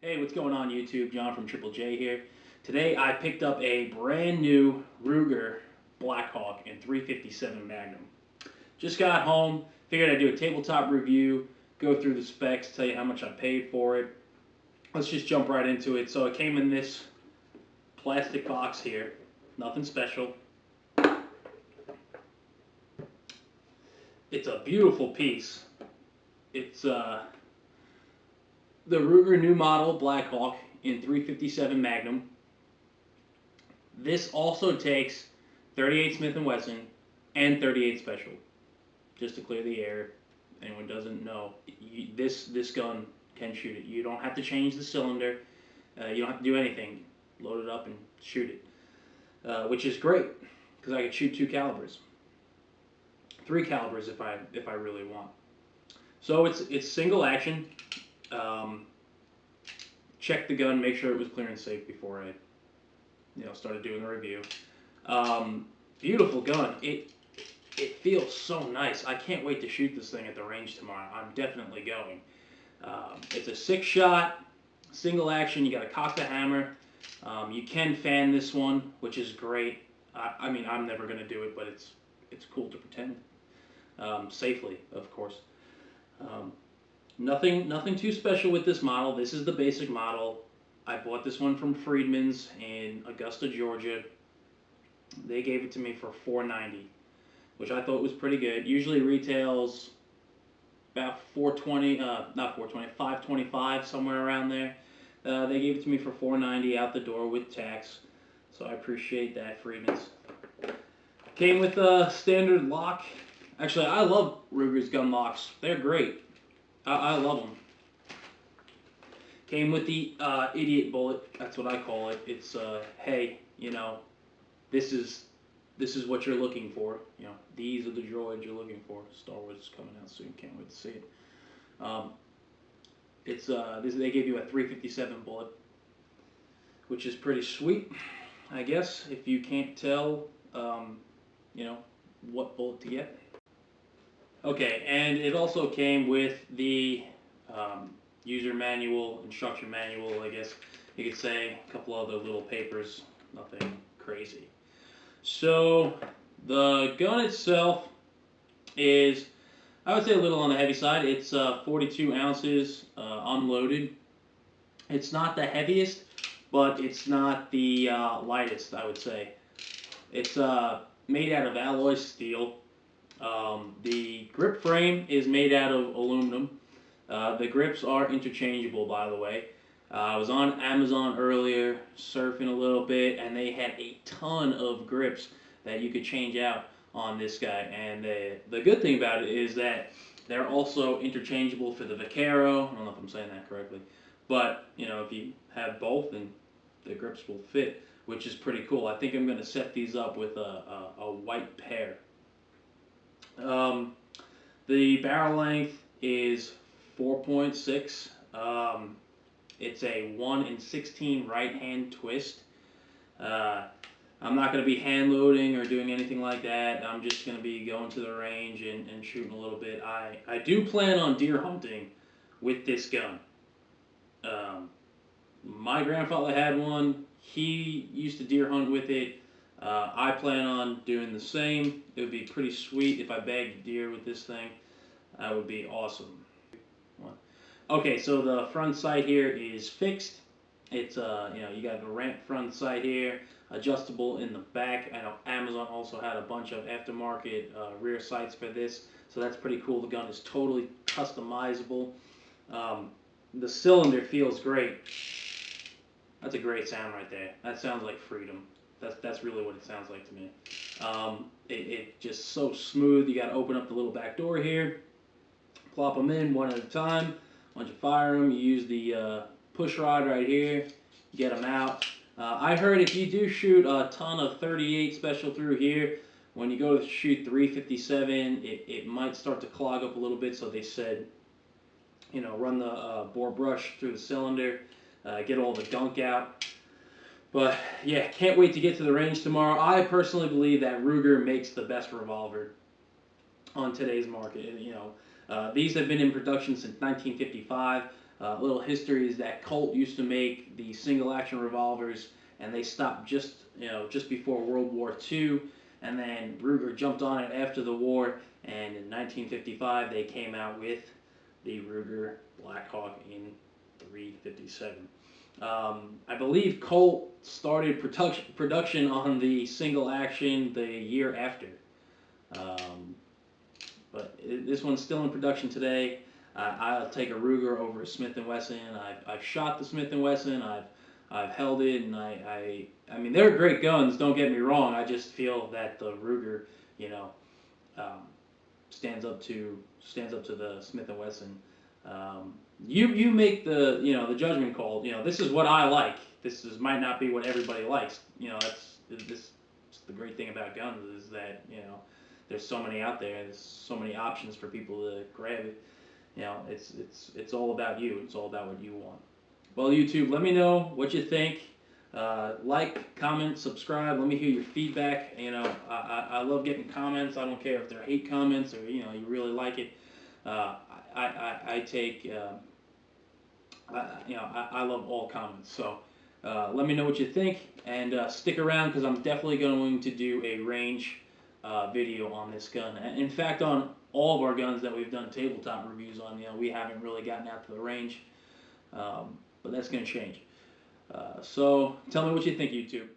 Hey, what's going on YouTube? John from Triple J here. Today I picked up a brand new Ruger Blackhawk in 357 Magnum. Just got home, figured I'd do a tabletop review, go through the specs, tell you how much I paid for it. Let's just jump right into it. So it came in this plastic box here, nothing special. It's a beautiful piece. It's the Ruger new model Blackhawk in 357 Magnum. This also takes 38 Smith & Wesson and 38 Special. Just to clear the air, if anyone doesn't know, this gun can shoot it. You don't have to change the cylinder. You don't have to do anything. Load it up and shoot it, which is great because I could shoot 2 calibers, 3 calibers if I really want. So it's single action. Check the gun, make sure it was clear and safe before I started doing the review. Beautiful gun. It feels so nice. I can't wait to shoot this thing at the range tomorrow. I'm definitely going. It's a 6-shot, single action. You got to cock the hammer. You can fan this one, which is great. I mean, I'm never going to do it, but it's cool to pretend. Safely, of course. Nothing too special with this model. This is the basic model. I bought this one from Friedman's in Augusta, Georgia. They gave it to me for $4.90, which I thought was pretty good. Usually retails about $4.20, not $4.20, $5.25, somewhere around there. They gave it to me for $4.90 out the door with tax, so I appreciate that, Friedman's. Came with a standard lock. Actually, I love Ruger's gun locks. They're great. I love them. Came with the idiot bullet. That's what I call it. It's hey, this is what you're looking for. These are the droids you're looking for. Star Wars is coming out soon. Can't wait to see it. They gave you a 357 bullet, which is pretty sweet, I guess. If you can't tell, what bullet to get. Okay, and it also came with the user manual, instruction manual, I guess you could say, a couple other little papers, nothing crazy. So the gun itself is, I would say, a little on the heavy side. It's 42 ounces unloaded. It's not the heaviest, but it's not the lightest, I would say. It's made out of alloy steel. The grip frame is made out of aluminum. The grips are interchangeable, by the way. I was on Amazon earlier, surfing a little bit, and they had a ton of grips that you could change out on this guy. And the good thing about it is that they're also interchangeable for the Vaquero. I don't know if I'm saying that correctly. But, if you have both, then the grips will fit, which is pretty cool. I think I'm going to set these up with a white pair. The barrel length is 4.6. It's a 1 in 16 right hand twist. I'm not going to be hand loading or doing anything like that. I'm just going to be going to the range and shooting a little bit. I do plan on deer hunting with this gun. My grandfather had one. He used to deer hunt with it. I plan on doing the same. It would be pretty sweet if I bagged deer with this thing. That would be awesome. Okay, so the front sight here is fixed. It's you got the ramp front sight here, adjustable in the back. I know Amazon also had a bunch of aftermarket rear sights for this, so that's pretty cool. The gun is totally customizable. The cylinder feels great. That's a great sound right there. That sounds like freedom. That's really what it sounds like to me. It just so smooth. You got to open up the little back door here, plop them in one at a time. Once you fire them, you use the push rod right here, get them out. I heard if you do shoot a ton of 38 special through here, when you go to shoot 357, it might start to clog up a little bit. So they said, run the bore brush through the cylinder, get all the gunk out. But yeah, can't wait to get to the range tomorrow. I personally believe that Ruger makes the best revolver on today's market. These have been in production since 1955. little history is that Colt used to make the single action revolvers, and they stopped just before World War II, and then Ruger jumped on it after the war, and in 1955 they came out with the Ruger Blackhawk in 357. I believe Colt started production on the single action the year after. Um, but this one's still in production today. I'll take a Ruger over a Smith & Wesson. I've shot the Smith & Wesson. I've held it, and I mean they're great guns. Don't get me wrong. I just feel that the Ruger, you know, um, stands up to the Smith & Wesson. You make the judgment call. This is what I like. Might not be what everybody likes. That's the great thing about guns is that there's so many out there. There's so many options for people to grab it. It's all about you. It's all about what you want. Well, YouTube, let me know what you think. Like, comment, subscribe. Let me hear your feedback. I love getting comments. I don't care if they're hate comments or you really like it. I take I love all comments. So let me know what you think and stick around because I'm definitely going to do a range video on this gun. In fact, on all of our guns that we've done tabletop reviews on, we haven't really gotten out to the range, but that's going to change. So tell me what you think, YouTube.